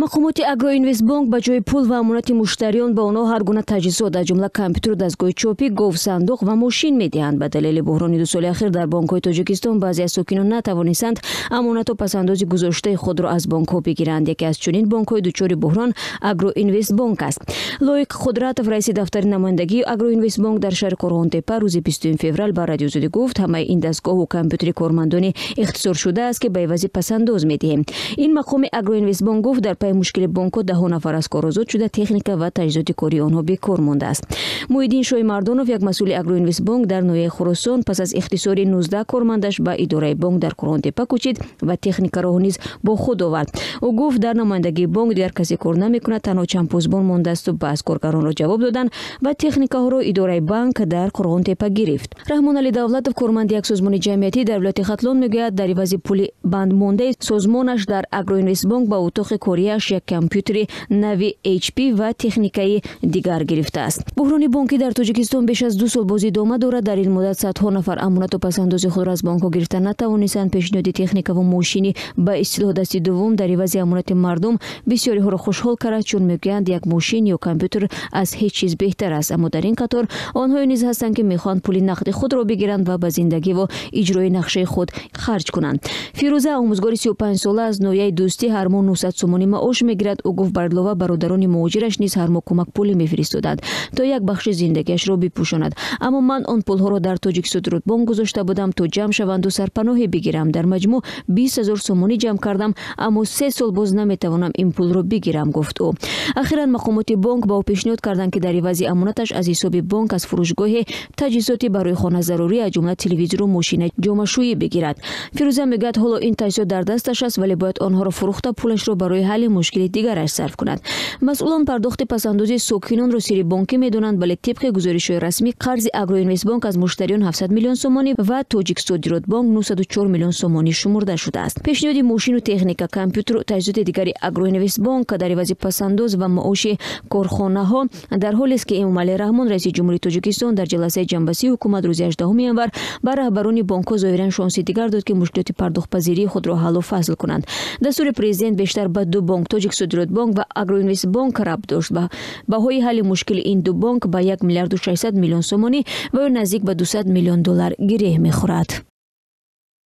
Мақомоти Агроинвестбонк ба ҷойи пул ва амонати муштариён ба онҳо ҳар гуна таҷҳизот аз ҷумла компютер, дастгоҳи чопӣ, говсандуқ ва мошин медиҳанд. Ба далели бӯҳрони 2 соли ахир дар бонкҳои Тоҷикистон баъзе аз сокинон натавонистанд амонату пасандози гузоштаи худро аз бонкҳо бигиранд. Яке аз чунин бонкҳои дучори бӯҳрон Агроинвестбонк аст. Лоиқ Қудратов, раиси дафтари намояндагии Агроинвестбонк дар шаҳри Қорғонтепа рӯзи 20 феврал ба радиозудӣ гуфт: ҳамаи ин дастгоҳу компютери кормандони ихтисоршуда аст ки ба ивази пасандоз медиҳем. Ин мақоми Агроинвестбонк гуфт дар паи мушкили бонкҳо даҳон нафар аз кор озод шуда, техника ва таҷҳизоти кори онҳо бекор мондааст. Муҳиддин Шоҳи Мардонов, як масъули Агроинвестбонк дар ноҳияи Хӯросон, пас аз ихтисори 19 кормандаш ба идораи бонк дар Қорғонтепа кӯчид ва техникаро низ бо худ овард. Ӯ гуфт дар намояндагии бонк дигар касе кор намекунад, танҳо чанд позбон мондаасту баъз коргаронро ҷавоб доданд ва техникаҳоро идораи банк дар Қорғонтепа гирифт. Раҳмонали Давлатов, корманди як созмони ҷамъиятӣ дар вилояти Хатлон, мегӯяд, дар ивази пули бандмондаи созмонаш дар Агроинвестбонк ба утоқи корияш як компютери нави HP ва техникаи дигар гирифтааст. Бӯҳрони бонкӣ дар Тоҷикистон беш аз 2 сол бозӣ идома дорад. Дар ин муддат садҳо нафар амонату пасандози худро аз бонкҳо гирифта натавонистанд. Пешниҳоди техникаву мошини ба истилоҳ дасти дуввум дар ивази амонати мардум бисёриҳоро хушҳол кард, чун мегӯянд, як мошин ё компютер аз ҳеҷ чиз беҳтар аст. Аммо дар ин қатор онҳое низ ҳастанд, ки мехоҳанд пули нақди худро бигиранд ва ба зиндагиву иҷрои нақшаи худ харҷ кунанд. Фирӯза, омӯзгори 35 сола, аз ноҳияи Дӯстӣ ҳар моҳ 900 сомонӣ маош мегирад. Ӯ гуфт бар илова бародарони муҳоҷираш низ ҳар моҳ кӯмакпуле мефиристоданд, то як бахши зиндагиашро бипӯшонад. Аммо ман он пулҳоро дар Тоҷикистон гузошта будам, то ҷамъ шаванду сарпаноҳе бигирам. Дар маҷмӯъ 20 000 сомонӣ ҷамъ кардам, аммо 3 сол боз наметавонам ин пулро бигирам, гуфт ӯ. Ахиран Мақомоти бонк ба ӯ пешниҳод карданд, ки дар ивази амонаташ аз ҳисоби бонк аз фурӯшгоҳи таҷҳизоти барои хона зарурӣ, аз ҷумла телевизору мошина ҷомашӯӣ бигирад. Фирӯза мегӯяд, ҳоло ин таҷҳизот дар дасташ аст, вале бояд онҳоро фурӯхта пулашро барои ҳалли мушкили дигараш сарф кунад. Масъулон пардохти пасандози сокинонро сири бонкӣ медонанд, вале тибқи гузоришҳои расмӣ қарзи Агроинвестбонк аз муштариён 700 миллион сомонӣ ва Тоҷиксодиротбонк 904 миллион сомонӣ шумурда шудааст. Пешниҳоди мошину техника, компютеру, таҷҳизоти дигари Агроинвестбонк дар ивази пасандоз ва маоши корхонаҳо дар ҳолест, ки Эмомалӣ Раҳмон, раиси ҷумҳурии Тоҷикистон, дар ҷаласаи ҷанбасии ҳукумат рӯзи 18 январ ба раҳбарони бонкҳо зоҳиран шонси дигар дод, ки мушкилоти пардохтпазирии худро ҳаллу фазл кунанд. Дастури президент бештар ба 2 бонк, Тоҷиксодиротбонк ва Агроинвестбонк рабт дошт. Баҳои ҳалли мушкили ин 2 бонк ба 1 миллиарду 600 миллион сомонӣ ва ё наздик ба $200 миллион гиреҳ мехӯрад.